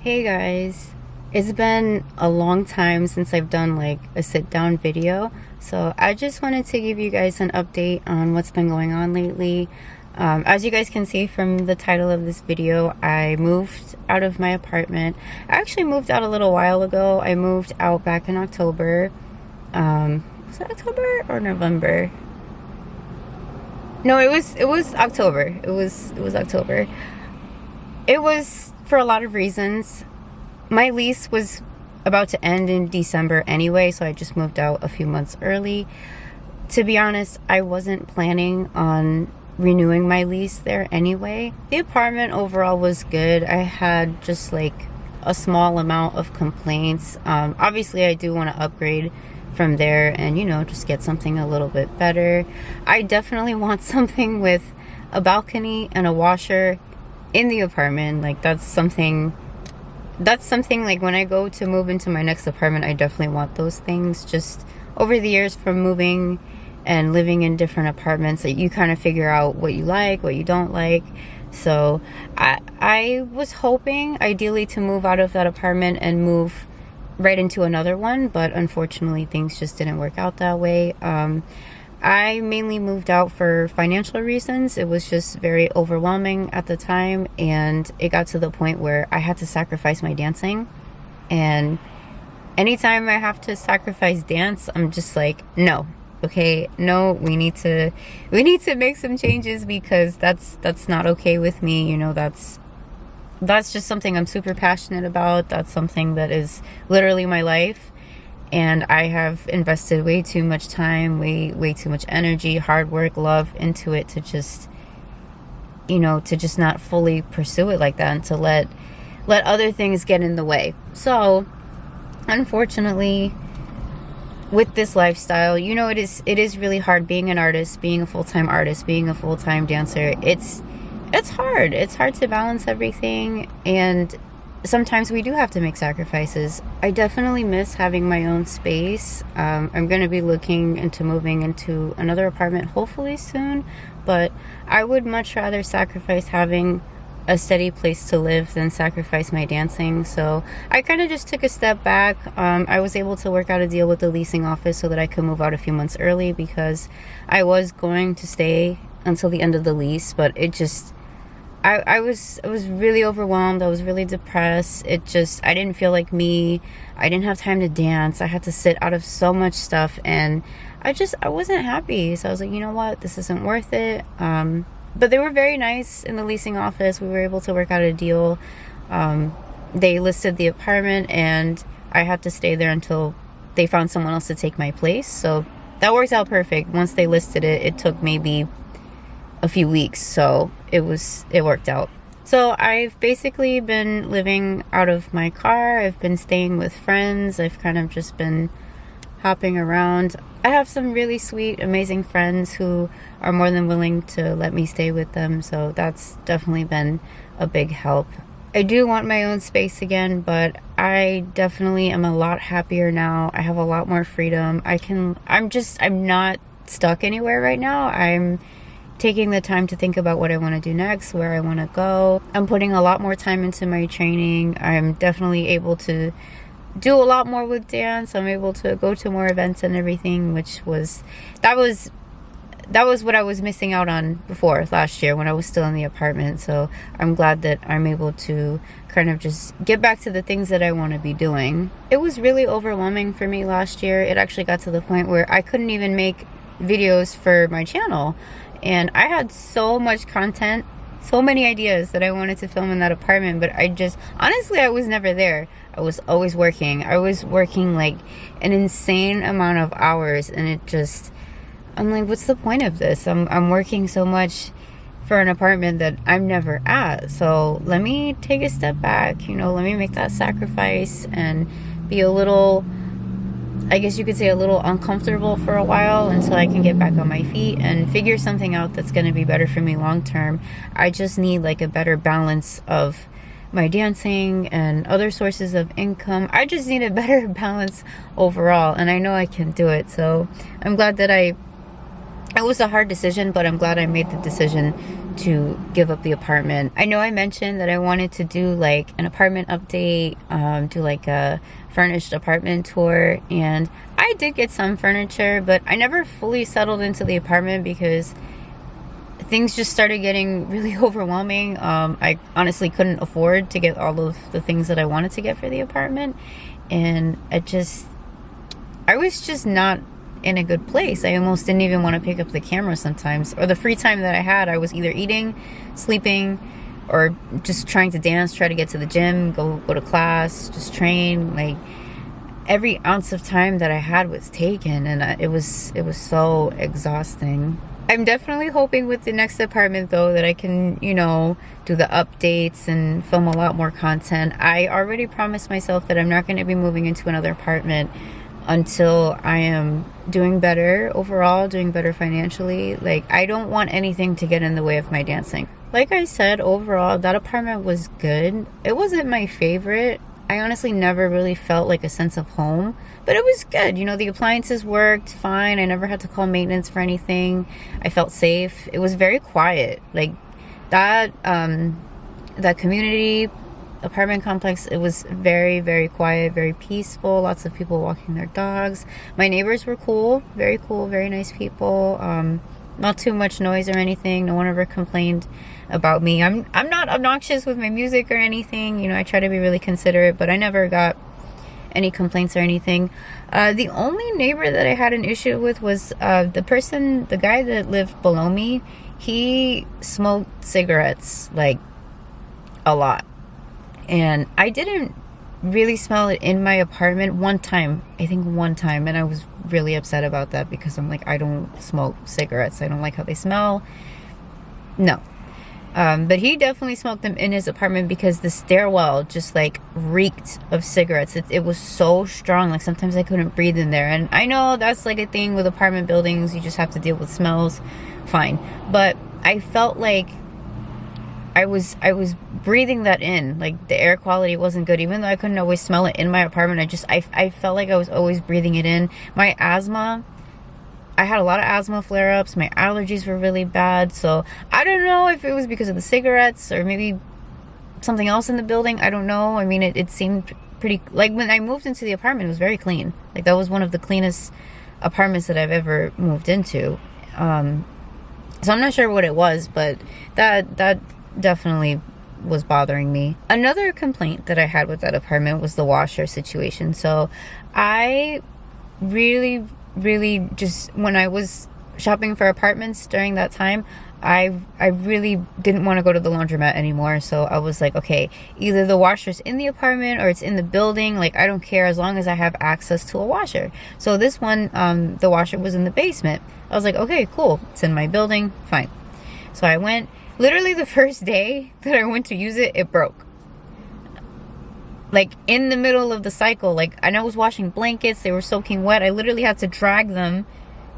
Hey guys, it's been a long time since I've done like a sit down video, so I just wanted to give you guys an update on what's been going on lately. As you guys can see from the title of this video, I moved out of my apartment. I actually moved out a little while ago. I moved out back in October. Was it October or November? No, it was October. It was October. It was for a lot of reasons. My lease was about to end in December anyway, so I just moved out a few months early. To be honest, I wasn't planning on renewing my lease there anyway. The apartment overall was good. I had just like a small amount of complaints. Obviously, I do want to upgrade from there and, just get something a little bit better. I definitely want something with a balcony and a washer in the apartment. Like that's something like when I go to move into my next apartment, I definitely want those things. Just over the years from moving and living in different apartments, that you kind of figure out what you like, what you don't like. So I was hoping ideally to move out of that apartment and move right into another one, but unfortunately things just didn't work out that way. I mainly moved out for financial reasons. It was just very overwhelming at the time, and it got to the point where I had to sacrifice my dancing. And anytime I have to sacrifice dance, I'm just like, no. Okay, no, we need to make some changes, because that's not okay with me. That's just something I'm super passionate about. That's something that is literally my life. And I have invested way too much time, way too much energy, hard work, love into it to just, to just not fully pursue it like that, and to let other things get in the way. So, unfortunately, with this lifestyle, it is really hard being an artist, being a full-time artist, being a full-time dancer. It's hard. It's hard to balance everything, and sometimes we do have to make sacrifices. I definitely miss having my own space. I'm going to be looking into moving into another apartment hopefully soon, but I would much rather sacrifice having a steady place to live than sacrifice my dancing. So I kind of just took a step back. I was able to work out a deal with the leasing office so that I could move out a few months early, because I was going to stay until the end of the lease, but it just I was really overwhelmed. I was really depressed. I didn't feel like me. I didn't have time to dance. I had to sit out of so much stuff, and I wasn't happy. So I was like, you know what? This isn't worth it. But they were very nice in the leasing office. We were able to work out a deal. They listed the apartment, and I had to stay there until they found someone else to take my place. So that worked out perfect. Once they listed it, it took maybe a few weeks, so it worked out. So I've basically been living out of my car. I've been staying with friends. I've kind of just been hopping around. I have some really sweet, amazing friends who are more than willing to let me stay with them, so that's definitely been a big help. I do want my own space again, but I definitely am a lot happier now. I have a lot more freedom. I'm not stuck anywhere right now. I'm taking the time to think about what I want to do next, where I want to go. I'm putting a lot more time into my training. I'm definitely able to do a lot more with dance. I'm able to go to more events and everything, that was what I was missing out on before last year when I was still in the apartment. So I'm glad that I'm able to kind of just get back to the things that I want to be doing. It was really overwhelming for me last year. It actually got to the point where I couldn't even make videos for my channel. And I had so much content, so many ideas that I wanted to film in that apartment, but honestly, I was never there. I was always working. I was working like an insane amount of hours, and I'm like, what's the point of this? I'm working so much for an apartment that I'm never at. So let me take a step back, let me make that sacrifice and be a little, I guess you could say, a little uncomfortable for a while until I can get back on my feet and figure something out that's going to be better for me long term. I just need like a better balance of my dancing and other sources of income. I just need a better balance overall, and I know I can do it. So I'm glad that it was a hard decision, but I'm glad I made the decision to give up the apartment. I know I mentioned that I wanted to do like an apartment update, do like a furnished apartment tour, and I did get some furniture, but I never fully settled into the apartment because things just started getting really overwhelming. I honestly couldn't afford to get all of the things that I wanted to get for the apartment, and I was just not in a good place. I almost didn't even want to pick up the camera sometimes, or the free time that I had, I was either eating, sleeping, or just trying to dance, try to get to the gym, go to class, just train. Like every ounce of time that I had was taken, and it was so exhausting. I'm definitely hoping with the next apartment though that I can, you know, do the updates and film a lot more content. I already promised myself that I'm not going to be moving into another apartment until I am doing better overall, doing better financially. Like, I don't want anything to get in the way of my dancing. Like I said, overall, that apartment was good. It wasn't my favorite. I honestly never really felt like a sense of home, but it was good. You know, the appliances worked fine. I never had to call maintenance for anything. I felt safe. It was very quiet. Like that community apartment complex, it was very, very quiet, very peaceful, lots of people walking their dogs. My neighbors were cool, very nice people. Not too much noise or anything. No one ever complained about me. I'm not obnoxious with my music or anything, you know. I try to be really considerate, but I never got any complaints or anything. The only neighbor that I had an issue with was the guy that lived below me. He smoked cigarettes like a lot, and I didn't really smell it in my apartment one time, and I was really upset about that because I'm like, I don't smoke cigarettes. I don't like how they smell. No. But he definitely smoked them in his apartment because the stairwell just like reeked of cigarettes. It was so strong. Like sometimes I couldn't breathe in there. And I know that's like a thing with apartment buildings. You just have to deal with smells. Fine. But I felt like I was breathing that in. Like the air quality wasn't good, even though I couldn't always smell it in my apartment. I felt like I was always breathing it in. My asthma, I had a lot of asthma flare-ups. My allergies were really bad. So I don't know if it was because of the cigarettes or maybe something else in the building. I don't know. I mean, it seemed pretty, like when I moved into the apartment, it was very clean. Like that was one of the cleanest apartments that I've ever moved into. So I'm not sure what it was, but that definitely was bothering me. Another complaint that I had with that apartment was the washer situation. So I really just, when I was shopping for apartments during that time, I really didn't want to go to the laundromat anymore. So I was like, okay, either the washer's in the apartment or it's in the building. Like, I don't care as long as I have access to a washer. So this one, the washer was in the basement. I was like, okay, cool. It's in my building. Fine. So I went. Literally the first day that I went to use it, it broke. Like in the middle of the cycle. Like, and I was washing blankets. They were soaking wet. I literally had to drag them,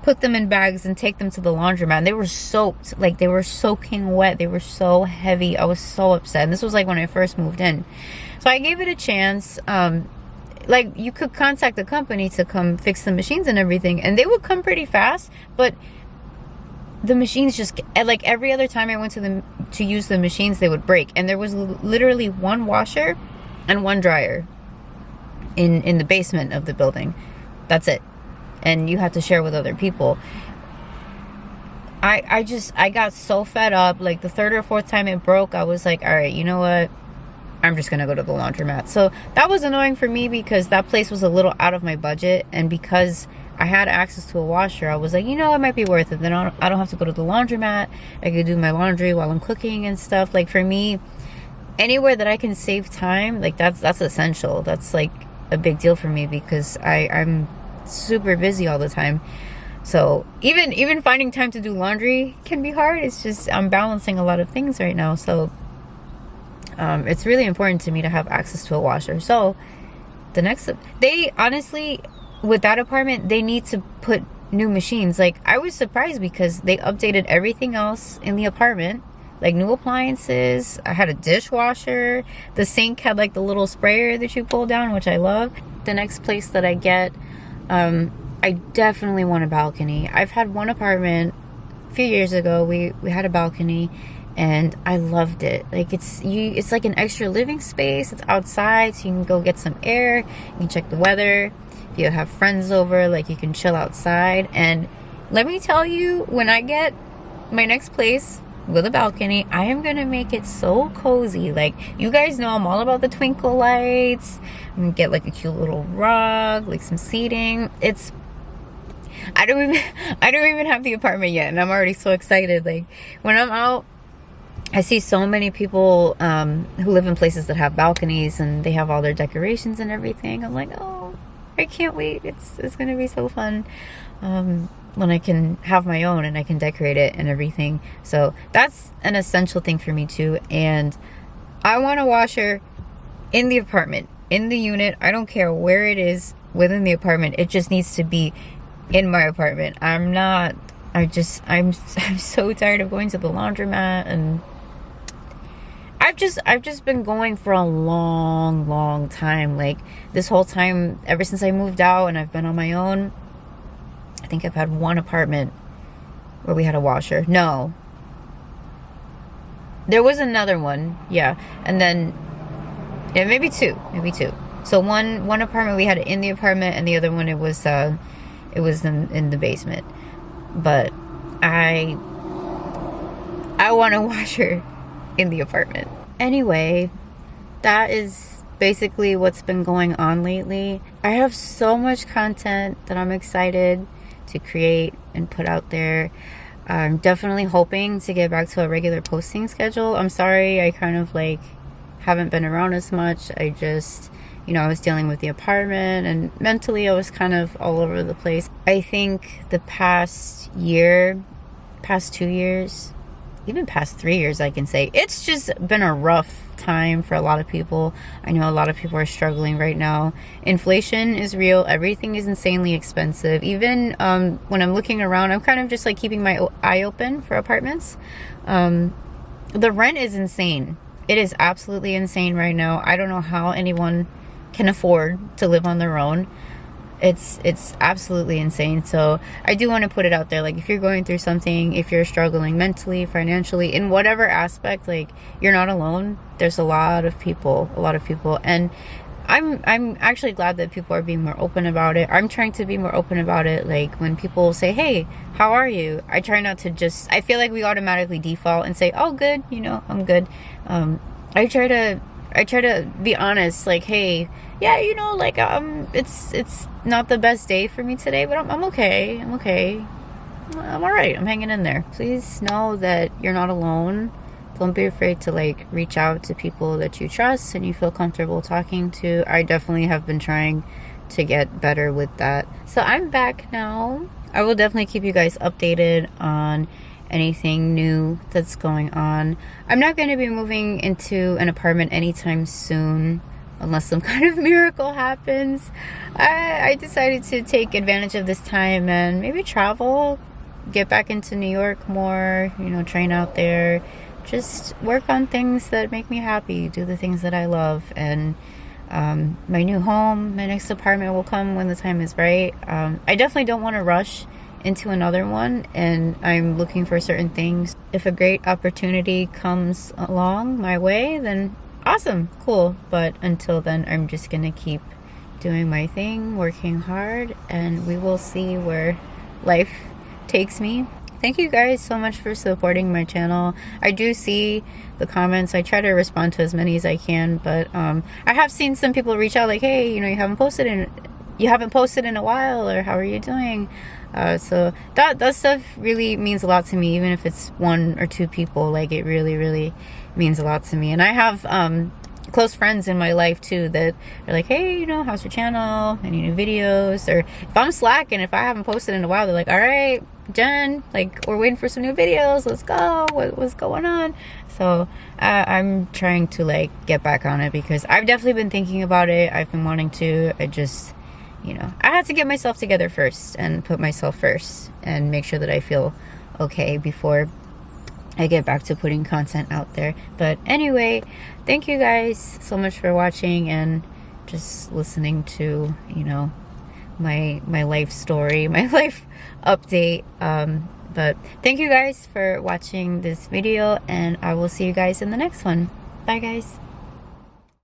put them in bags, and take them to the laundromat. And they were soaked. Like, they were soaking wet. They were so heavy. I was so upset. And this was like when I first moved in. So I gave it a chance. Like, you could contact the company to come fix the machines and everything. And they would come pretty fast. But the machines just, like every other time I went to use the machines, they would break. And there was literally one washer and one dryer in the basement of the building. That's it. And you have to share with other people. I got so fed up. Like the third or fourth time it broke, I was like, all right, you know what? I'm just gonna go to the laundromat. So that was annoying for me because that place was a little out of my budget, and because I had access to a washer, I was like, you know, it might be worth it. Then I don't have to go to the laundromat. I could do my laundry while I'm cooking and stuff. Like, for me, anywhere that I can save time, like that's essential. That's like a big deal for me because I'm super busy all the time. So even finding time to do laundry can be hard. It's just, I'm balancing a lot of things right now. So it's really important to me to have access to a washer. So they honestly, with that apartment, they need to put new machines. Like, I was surprised because they updated everything else in the apartment, like new appliances. I had a dishwasher. The sink had like the little sprayer that you pull down, which I love. The next place that I get, I definitely want a balcony. I've had one apartment a few years ago. We had a balcony, and I loved it. Like, it's like an extra living space. It's outside, so you can go get some air, you can check the weather. If you have friends over, like, you can chill outside. And let me tell you, when I get my next place with a balcony, I am gonna make it so cozy. Like, you guys know I'm all about the twinkle lights. I'm gonna get like a cute little rug, like some seating. I don't even have the apartment yet, and I'm already so excited. Like, when I'm out, I see so many people who live in places that have balconies, and they have all their decorations and everything. I'm like, oh, I can't wait. It's gonna be so fun when I can have my own and I can decorate it and everything. So that's an essential thing for me too. And I want a washer in the apartment, in the unit. I don't care where it is within the apartment. It just needs to be in my apartment. I'm so tired of going to the laundromat, and I've just been going for a long time. Like, this whole time, ever since I moved out and I've been on my own, I think I've had one apartment where we had a washer. No, there was another one, yeah, and then maybe two. So one apartment we had it in the apartment, and the other one it was in the basement. But I want a washer in the apartment. Anyway, that is basically what's been going on lately. I have so much content that I'm excited to create and put out there. I'm definitely hoping to get back to a regular posting schedule. I'm sorry I kind of like haven't been around as much. I just, I was dealing with the apartment, and mentally I was kind of all over the place. I think the past 2 years, even past 3 years, I can say, it's just been a rough time for a lot of people. I know a lot of people are struggling right now. Inflation is real. Everything is insanely expensive. Even when I'm looking around, I'm kind of just like keeping my eye open for apartments. The rent is insane. It is absolutely insane right now. I don't know how anyone can afford to live on their own. It's absolutely insane. So I do want to put it out there, like, if you're going through something, if you're struggling mentally, financially, in whatever aspect, like, you're not alone. There's a lot of people, and I'm actually glad that people are being more open about it. I'm trying to be more open about it. Like, when people say, hey, how are you? I try not to just, I feel like we automatically default and say, oh, good, I'm good. I try to be honest, like, hey, yeah, like, it's not the best day for me today, but I'm okay. I'm all right. I'm hanging in there. Please know that you're not alone. Don't be afraid to, like, reach out to people that you trust and you feel comfortable talking to. I definitely have been trying to get better with that. So I'm back now. I will definitely keep you guys updated on anything new that's going on. I'm not going to be moving into an apartment anytime soon unless some kind of miracle happens. I decided to take advantage of this time and maybe travel, get back into New York more, train out there, just work on things that make me happy, do the things that I love. And my new home, my next apartment will come when the time is right. I definitely don't want to rush into another one, and I'm looking for certain things. If a great opportunity comes along my way, then awesome, cool. But until then, I'm just gonna keep doing my thing, working hard, and we will see where life takes me. Thank you guys so much for supporting my channel. I do see the comments. I try to respond to as many as I can, but I have seen some people reach out like, hey, you haven't posted in a while, or how are you doing? So that stuff really means a lot to me, even if it's one or two people. Like, it really means a lot to me. And I have close friends in my life too that are like, hey, how's your channel? Any new videos? Or if I'm slacking, if I haven't posted in a while, they're like, all right, Jen, like, we're waiting for some new videos, let's go, what's going on? So I'm trying to, like, get back on it, because I've definitely been thinking about it. I've been wanting to. I just, I had to get myself together first and put myself first and make sure that I feel okay before I get back to putting content out there. But anyway, thank you guys so much for watching and just listening to, my life story, my life update. But thank you guys for watching this video, and I will see you guys in the next one. Bye guys.